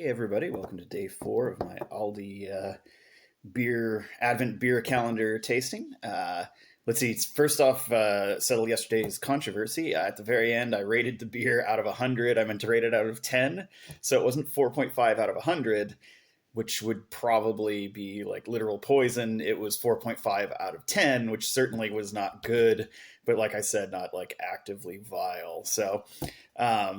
Everybody, welcome to day 4 of my Aldi beer Advent beer calendar tasting. Let's see. First off, settled yesterday's controversy. At the very end, I rated the beer out of 100. I meant to rate it out of 10, so it wasn't 4.5 out of 100, which would probably be like literal poison. It was 4.5 out of 10, which certainly was not good, but like I said, not like actively vile. So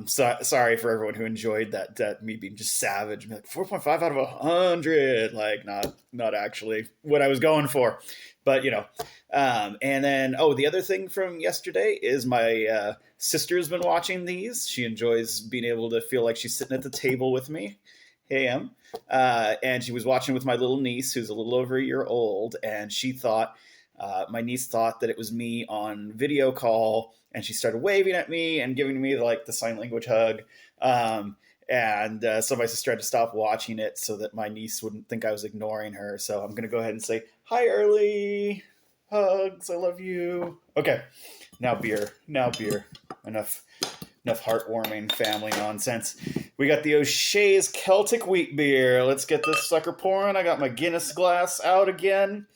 sorry for everyone who enjoyed that me being just savage, like 4.5 out of 100, like not actually what I was going for, but and then the other thing from yesterday is my sister's been watching these. She enjoys being able to feel like she's sitting at the table with me. Hey, and she was watching with my little niece, who's a little over a year old, and my niece thought that it was me on video call, and she started waving at me and giving me the sign language hug. So my sister had to stop watching it so that my niece wouldn't think I was ignoring her. So I'm going to go ahead and say, hi, Early. Hugs. I love you. Okay. Now beer. Enough heartwarming family nonsense. We got the O'Shea's Celtic Wheat Beer. Let's get this sucker pouring. I got my Guinness glass out again.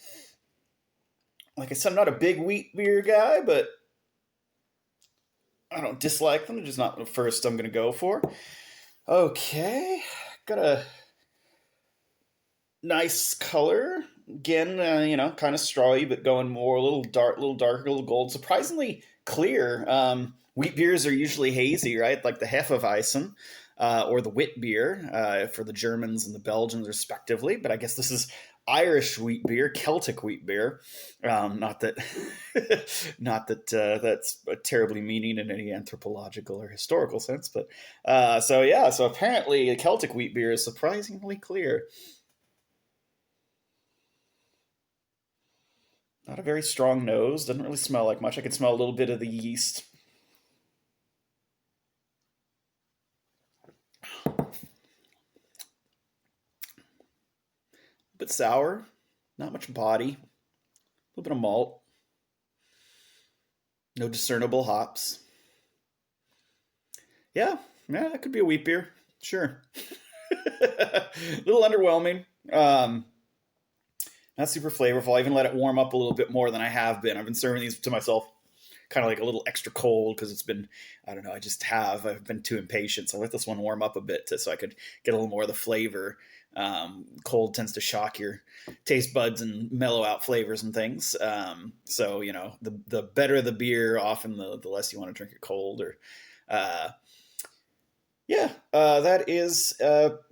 Like I said, I'm not a big wheat beer guy, but I don't dislike them. They're just not the first I'm going to go for. Okay. Got a nice color. Again, kind of strawy, but going more a little darker, a little gold. Surprisingly clear. Wheat beers are usually hazy, right? Like the Hefeweizen or the wit beer for the Germans and the Belgians, respectively. But I guess this is Irish wheat beer, Celtic wheat beer. Not that that's terribly meaning in any anthropological or historical sense. But so apparently a Celtic wheat beer is surprisingly clear. Not a very strong nose. Doesn't really smell like much. I can smell a little bit of the yeast. A bit sour. Not much body. A little bit of malt. No discernible hops. Yeah, that could be a wheat beer. Sure. A little underwhelming. Not super flavorful. I even let it warm up a little bit more than I have been. I've been serving these to myself kind of like a little extra cold because it's been, I don't know, I've been too impatient. So I let this one warm up a bit so I could get a little more of the flavor. Cold tends to shock your taste buds and mellow out flavors and things. So, the better the beer, often the less you want to drink it cold. That is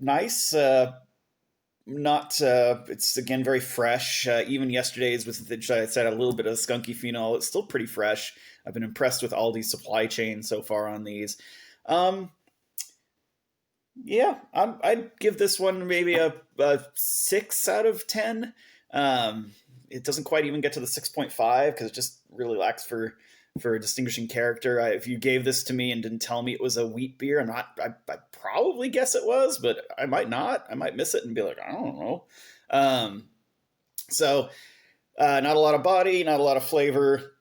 nice. It's again very fresh. Even yesterday's with I said a little bit of skunky phenol. It's still pretty fresh. I've been impressed with Aldi's supply chain so far on these. I'd give this one maybe a 6 out of 10. It doesn't quite even get to the 6.5 because it just really lacks for a distinguishing character. If you gave this to me and didn't tell me it was a wheat beer, I probably guess it was, but I might not. I might miss it and be like, I don't know. Not a lot of body, not a lot of flavor.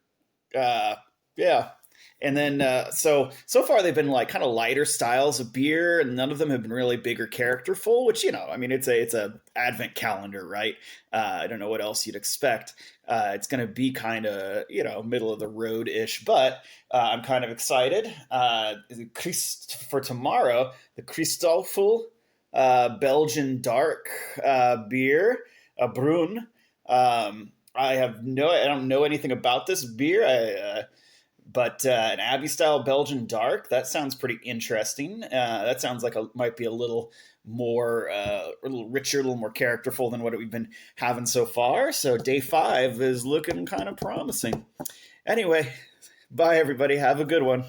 And then, so far they've been like kind of lighter styles of beer, and none of them have been really big or characterful, which, it's a Advent calendar, right? I don't know what else you'd expect. It's going to be kind of, middle of the road-ish, but I'm kind of excited. For tomorrow, the Christoffel Belgian dark beer, a Brun. I don't know anything about this beer. But an Abbey-style Belgian dark, that sounds pretty interesting. That sounds like might be a little more, a little richer, a little more characterful than what we've been having so far. So day 5 is looking kind of promising. Anyway, bye everybody. Have a good one.